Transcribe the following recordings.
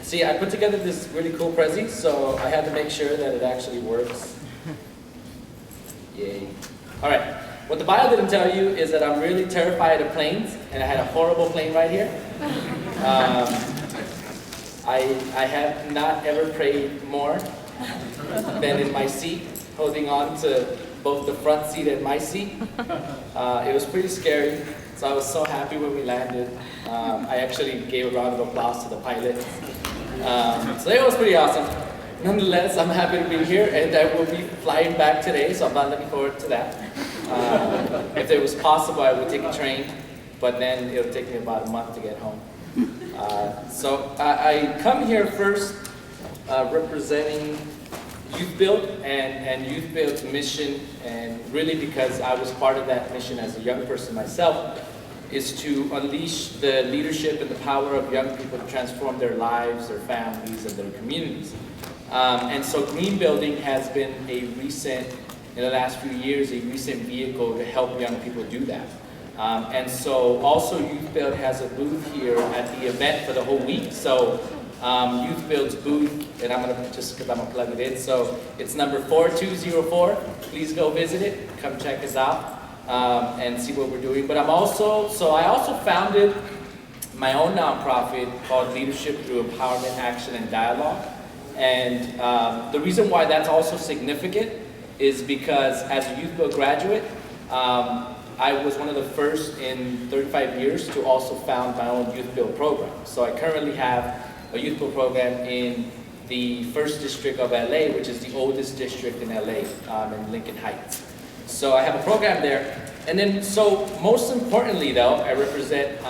See, I put together this really cool Prezi, so I had to make sure that it actually works. Yay. All right. What the bio didn't tell you is that I'm really terrified of planes, and I had a horrible plane right here. I have not ever prayed more than in my seat, holding on to both the front seat and my seat. It was pretty scary, so I was so happy when we landed. I actually gave a round of applause to the pilot. So it was pretty awesome. Nonetheless, I'm happy to be here, and I will be flying back today, so I'm not looking forward to that. If it was possible, I would take a train, but then it'll take me about a month to get home. So I come here first representing YouthBuild and YouthBuild's mission, and really because I was part of that mission as a young person myself, is to unleash the leadership and the power of young people to transform their lives, their families, and their communities. And so green building has been a recent, in the last few years, a recent vehicle to help young people do that. And so also YouthBuild has a booth here at the event for the whole week. So YouthBuild's booth, and I'm gonna just, because I'm gonna plug it in. So it's number 4204. Please go visit it, come check us out. And see what we're doing. But I also founded my own nonprofit called Leadership Through Empowerment, Action, and Dialogue. And the reason why that's also significant is because as a YouthBuild graduate, I was one of the first in 35 years to also found my own YouthBuild program. So I currently have a YouthBuild program in the 1st District of LA, which is the oldest district in LA, in Lincoln Heights. So I have a program there. And then, so most importantly though, I represent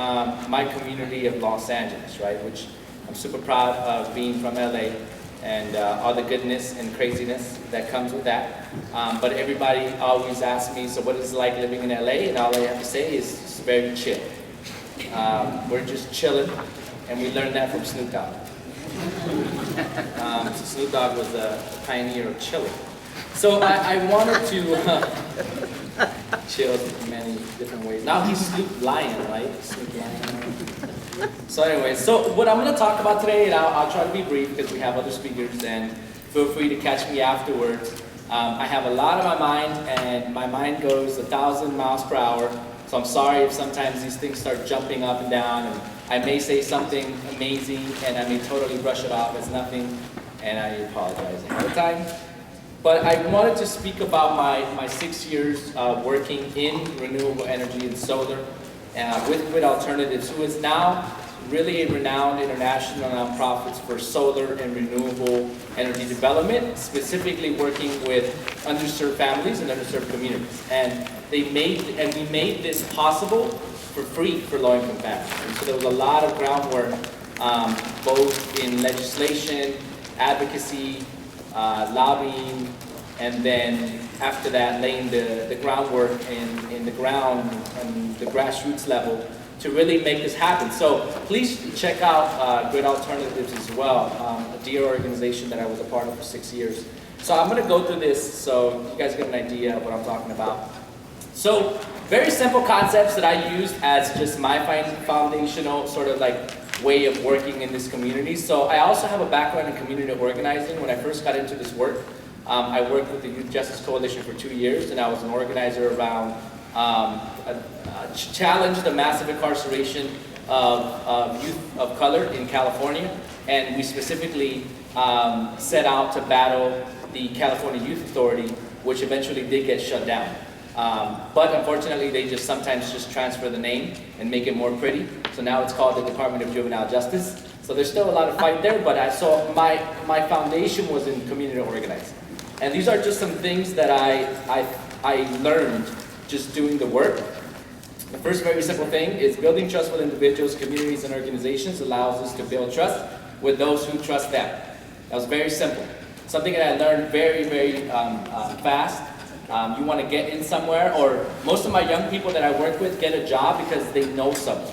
my community of Los Angeles, right? Which I'm super proud of being from LA and all the goodness and craziness that comes with that. But everybody always asks me, so what is it like living in LA? And all I have to say is it's very chill. We're just chilling, and we learned that from Snoop Dogg. So Snoop Dogg was a pioneer of chilling. So I wanted to chill in many different ways. Now he's Snoop Lion, right? Snoop Lion. So anyway, so what I'm going to talk about today, and I'll try to be brief because we have other speakers, and feel free to catch me afterwards. I have a lot on my mind, and my mind goes 1,000 miles per hour. So I'm sorry if sometimes these things start jumping up and down, and I may say something amazing, and I may totally brush it off as nothing, and I apologize ahead of time. But I wanted to speak about my 6 years working in renewable energy and solar with Grid Alternatives, who is now really a renowned international nonprofit for solar and renewable energy development, specifically working with underserved families and underserved communities. And we made this possible for free for low-income families. And so there was a lot of groundwork, both in legislation, advocacy, lobbying, and then after that laying the groundwork in the ground and the grassroots level to really make this happen. So please check out Grid Alternatives as well, a dear organization that I was a part of for 6 years. So I'm going to go through this so you guys get an idea of what I'm talking about. So very simple concepts that I used as just my foundational sort of like way of working in this community. So I also have a background in community organizing. When I first got into this work, I worked with the Youth Justice Coalition for 2 years, and I was an organizer around challenge the massive incarceration of youth of color in California. And we specifically set out to battle the California Youth Authority, which eventually did get shut down. But unfortunately, they just sometimes just transfer the name and make it more pretty. So now it's called the Department of Juvenile Justice. So there's still a lot of fight there, but my foundation was in community organizing. And these are just some things that I learned just doing the work. The first very simple thing is building trust with individuals, communities, and organizations allows us to build trust with those who trust them. That was very simple. Something that I learned very, very fast. You want to get in somewhere, or most of my young people that I work with get a job because they know someone.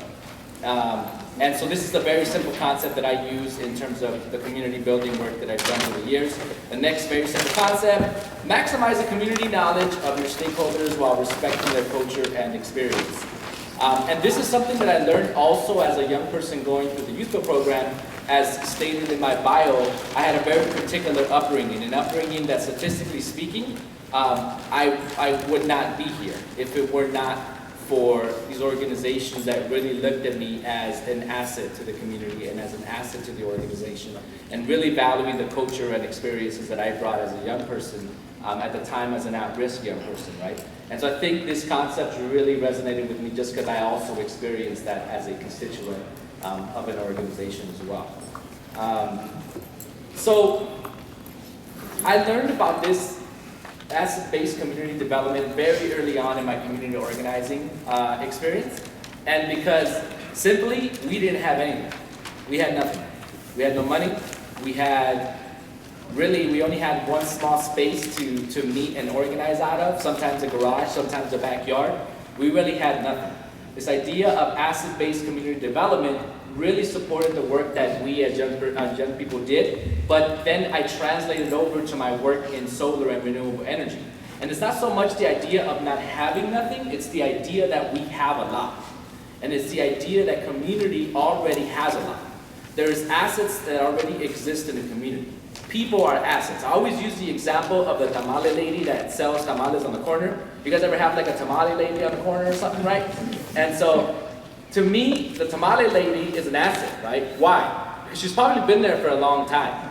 And so this is a very simple concept that I use in terms of the community building work that I've done over the years. The next very simple concept, maximize the community knowledge of your stakeholders while respecting their culture and experience. And this is something that I learned also as a young person going through the YouthBuild program, as stated in my bio, I had a very particular upbringing, an upbringing that statistically speaking, I would not be here if it were not for these organizations that really looked at me as an asset to the community and as an asset to the organization, and really valuing the culture and experiences that I brought as a young person, at the time as an at-risk young person, right? And so I think this concept really resonated with me just because I also experienced that as a constituent of an organization as well. So I learned about this asset-based community development very early on in my community organizing experience. And because simply, we didn't have anything. We had nothing. We had no money. We only had one small space to meet and organize out of, sometimes a garage, sometimes a backyard. We really had nothing. This idea of asset-based community development really supported the work that we as young people did, but then I translated over to my work in solar and renewable energy. And it's not so much the idea of not having nothing, it's the idea that we have a lot. And it's the idea that community already has a lot. There's assets that already exist in the community. People are assets. I always use the example of the tamale lady that sells tamales on the corner. You guys ever have like a tamale lady on the corner or something, right? And so, to me, the tamale lady is an asset, right? Why? Because she's probably been there for a long time.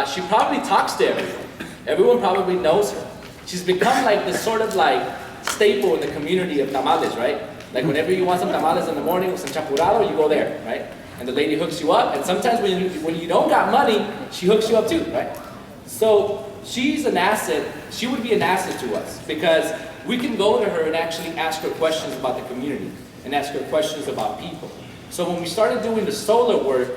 She probably talks to everyone. Everyone probably knows her. She's become like this sort of like staple in the community of tamales, right? Like whenever you want some tamales in the morning with some champurrado, you go there, right? And the lady hooks you up, and sometimes when you don't got money, she hooks you up too, right? So she's an asset. She would be an asset to us because we can go to her and actually ask her questions about the community and ask her questions about people. So when we started doing the solar work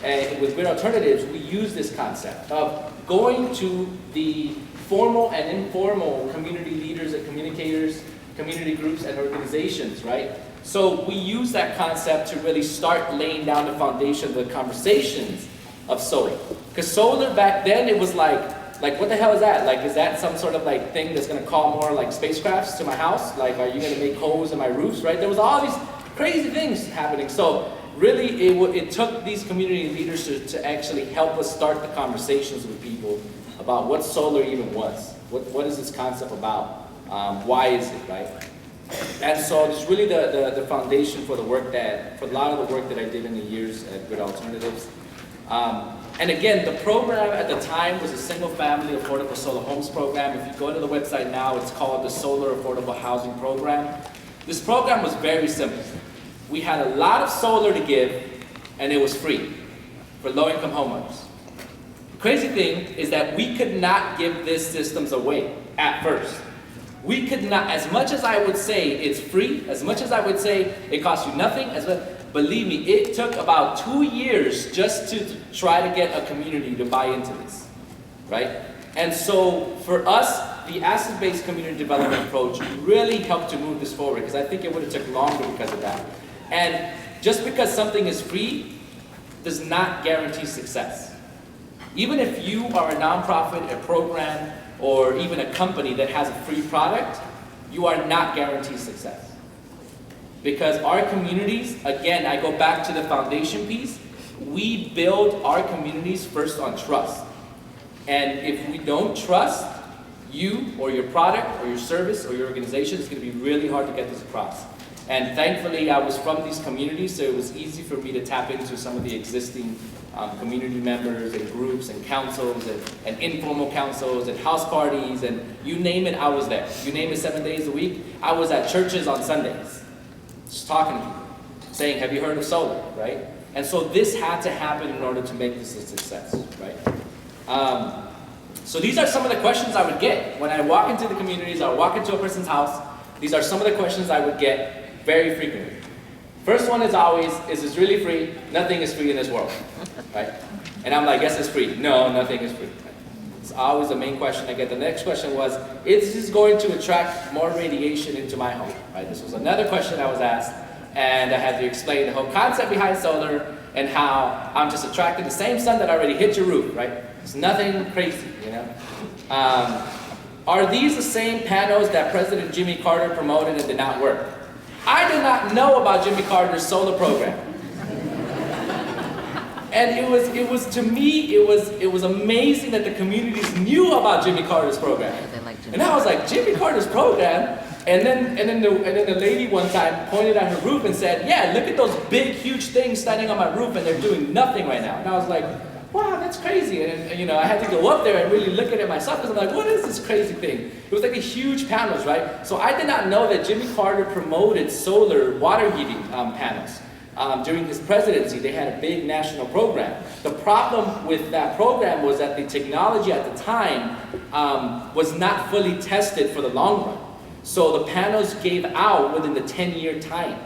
with Grid Alternatives, we used this concept of going to the formal and informal community leaders and communicators, community groups and organizations, right? So we use that concept to really start laying down the foundation of the conversations of solar. Because solar back then, it was like what the hell is that? Like, is that some sort of like thing that's gonna call more like spacecrafts to my house? Like, are you gonna make holes in my roofs, right? There was all these crazy things happening. So really, it took these community leaders to actually help us start the conversations with people about what solar even was. What is this concept about? Why is it, right? And so it's really the foundation for the work for a lot of the work that I did in the years at Grid Alternatives. And again, the program at the time was a single-family affordable solar homes program. If you go to the website now, it's called the Solar Affordable Housing Program. This program was very simple. We had a lot of solar to give, and it was free for low-income homeowners. The crazy thing is that we could not give these systems away at first. We could not, as much as I would say it's free, as much as I would say it costs you nothing, believe me, it took about 2 years just to try to get a community to buy into this, right? And so for us, the asset-based community development approach really helped to move this forward because I think it would have took longer because of that. And just because something is free does not guarantee success. Even if you are a nonprofit, a program, or even a company that has a free product, you are not guaranteed success. Because our communities, again, I go back to the foundation piece, we build our communities first on trust. And if we don't trust you or your product or your service or your organization, it's going to be really hard to get this across. And thankfully, I was from these communities, so it was easy for me to tap into some of the existing community members and groups and councils and informal councils and house parties and you name it, I was there. You name it 7 days a week. I was at churches on Sundays, just talking to people, saying, have you heard of solar, right? And so this had to happen in order to make this a success, right? So these are some of the questions I would get. When I walk into the communities, I walk into a person's house, these are some of the questions I would get very frequently. First one is always, is this really free? Nothing is free in this world, right? And I'm like, yes, it's free. No, nothing is free. Right? It's always the main question I get. The next question was, is this going to attract more radiation into my home, right? This was another question I was asked, and I had to explain the whole concept behind solar and how I'm just attracting the same sun that already hit your roof, right? It's nothing crazy, you know? Are these the same panels that President Jimmy Carter promoted and did not work? I did not know about Jimmy Carter's solar program. And to me, it was amazing that the communities knew about Jimmy Carter's program. And I was like, Jimmy Carter's program? And then the lady one time pointed at her roof and said, yeah, look at those big, huge things standing on my roof and they're doing nothing right now. And I was like, wow, that's crazy. And you know, I had to go up there and really look at it myself because I'm like, what is this crazy thing? It was like a huge panels, right? So I did not know that Jimmy Carter promoted solar water heating panels. During his presidency, they had a big national program. The problem with that program was that the technology at the time was not fully tested for the long run. So the panels gave out within the 10-year time.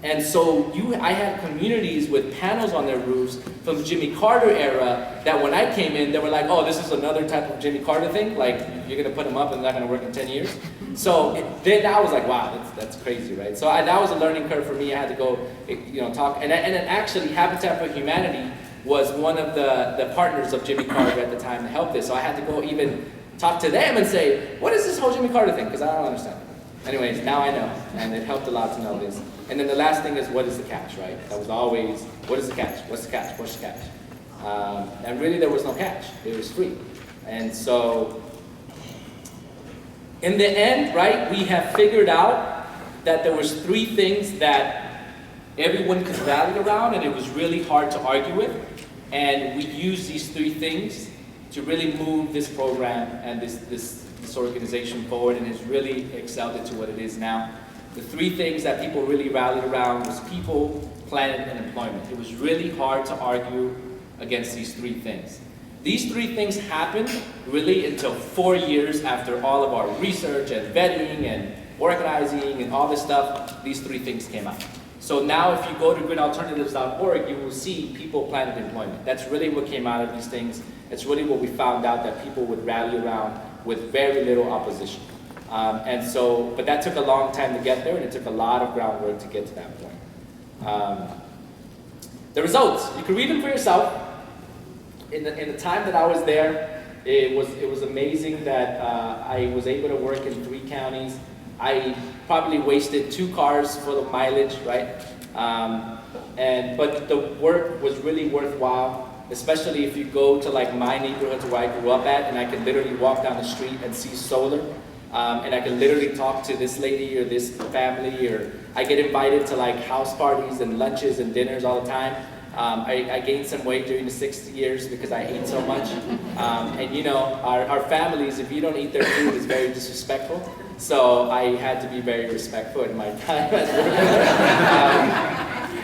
And so I had communities with panels on their roofs from the Jimmy Carter era that when I came in, they were like, oh, this is another type of Jimmy Carter thing? Like, you're going to put them up and they're not going to work in 10 years? So then I was like, wow, that's crazy, right? So that was a learning curve for me. I had to go, talk. And then actually, Habitat for Humanity was one of the partners of Jimmy Carter at the time to help this. So I had to go even talk to them and say, what is this whole Jimmy Carter thing? Because I don't understand. Anyways, now I know, and it helped a lot to know this. And then the last thing is, what is the catch, right? That was always, what is the catch? What's the catch? What's the catch? And really, there was no catch. It was free. And so, in the end, right, we have figured out that there was 3 things that everyone could rally around, and it was really hard to argue with. And we used these 3 things to really move this program and this organization forward, and has really excelled it to what it is now. The 3 things that people really rallied around was people, planet, and employment. It was really hard to argue against these 3 things. These 3 things happened really until 4 years after all of our research and vetting and organizing and all this stuff, these 3 things came out. So now if you go to gridalternatives.org, you will see people, planet, employment. That's really what came out of these things. It's really what we found out that people would rally around with very little opposition. But that took a long time to get there, and it took a lot of groundwork to get to that point. The results, you can read them for yourself. In the time that I was there, it was amazing that I was able to work in 3 counties. I probably wasted 2 cars full of mileage, right? But the work was really worthwhile, especially if you go to like my neighborhood where I grew up at, and I can literally walk down the street and see solar. And I can literally talk to this lady or this family, or I get invited to like house parties and lunches and dinners all the time. I gained some weight during the 6 years because I ate so much. And you know, our families, if you don't eat their food, is very disrespectful. So I had to be very respectful in my time as well.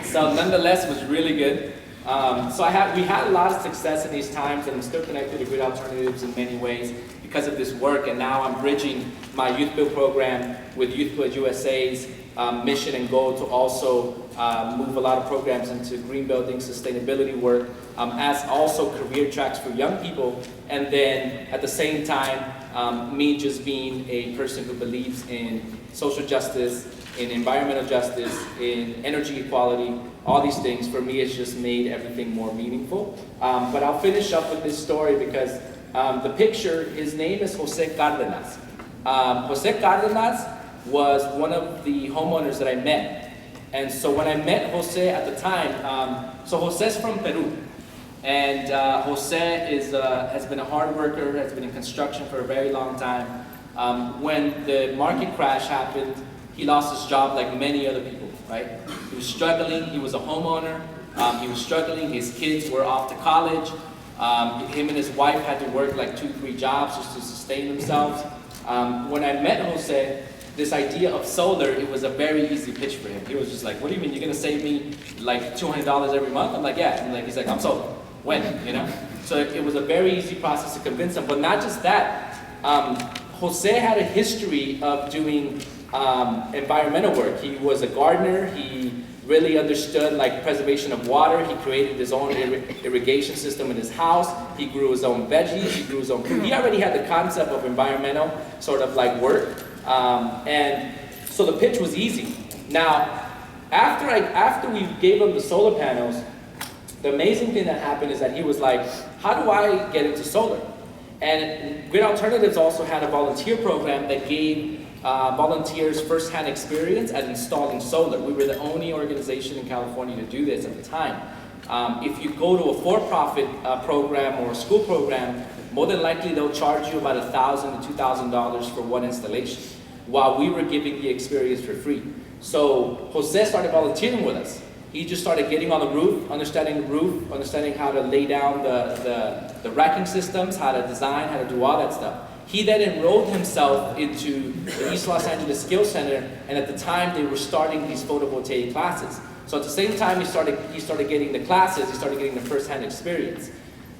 So nonetheless, it was really good. We had a lot of success in these times, and I'm still connected to Grid Alternatives in many ways because of this work. And now I'm bridging my YouthBuild program with YouthBuild USA's mission and goal to also move a lot of programs into green building, sustainability work, as also career tracks for young people. And then at the same time, me just being a person who believes in social justice, in environmental justice, in energy equality, all these things. For me, it's just made everything more meaningful. But I'll finish up with this story because the picture, his name is Jose Cardenas. Jose Cardenas was one of the homeowners that I met. And so when I met Jose at the time, so Jose's from Peru. And Jose has been a hard worker, has been in construction for a very long time. When the market crash happened, he lost his job like many other people, right? He was struggling, he was a homeowner, he was struggling, his kids were off to college. Him and his wife had to work like 2-3 jobs just to sustain themselves. When I met Jose, this idea of solar, it was a very easy pitch for him. He was just like, what do you mean, you're gonna save me like $200 every month? I'm like, yeah. And he's like, I'm sold. When, you know? So it was a very easy process to convince him. But not just that, Jose had a history of doing environmental work. He was a gardener. He really understood like preservation of water. He created his own irrigation system in his house. He grew his own veggies. He grew his own food. He already had the concept of environmental sort of like work. And so the pitch was easy. Now, after we gave him the solar panels, the amazing thing that happened is that he was like, how do I get into solar? And Grid Alternatives also had a volunteer program that gave volunteers first-hand experience at installing solar. We were the only organization in California to do this at the time. If you go to a for-profit program or a school program, more than likely they'll charge you about $1,000 to $2,000 for one installation, while we were giving the experience for free. So Jose started volunteering with us. He just started getting on the roof, understanding how to lay down the racking systems, how to design, how to do all that stuff. He then enrolled himself into the East Los Angeles Skills Center, and at the time they were starting these photovoltaic classes. So at the same time he started getting the classes, he started getting the first-hand experience.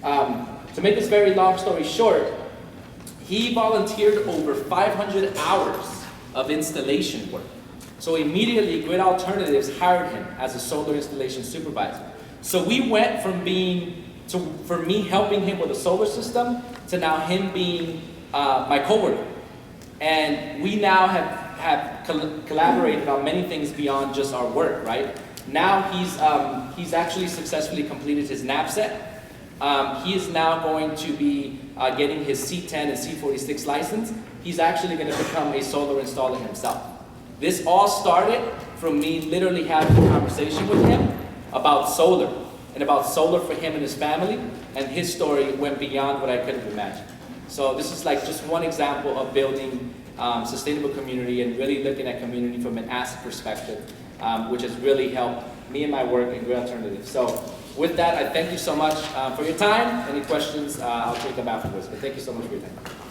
To make this very long story short, he volunteered over 500 hours of installation work. So immediately Grid Alternatives hired him as a solar installation supervisor. So we went from for me helping him with a solar system to now him being my coworker. And we now have collaborated on many things beyond just our work, right? Now he's actually successfully completed his NAPSET. He is now going to be getting his C10 and C46 license. He's actually going to become a solar installer himself. This all started from me literally having a conversation with him about solar, and about solar for him and his family, and his story went beyond what I could have imagined. So this is like just one example of building sustainable community and really looking at community from an asset perspective, which has really helped me in my work in Grid Alternatives. So with that, I thank you so much for your time. Any questions, I'll take them afterwards, but thank you so much for your time.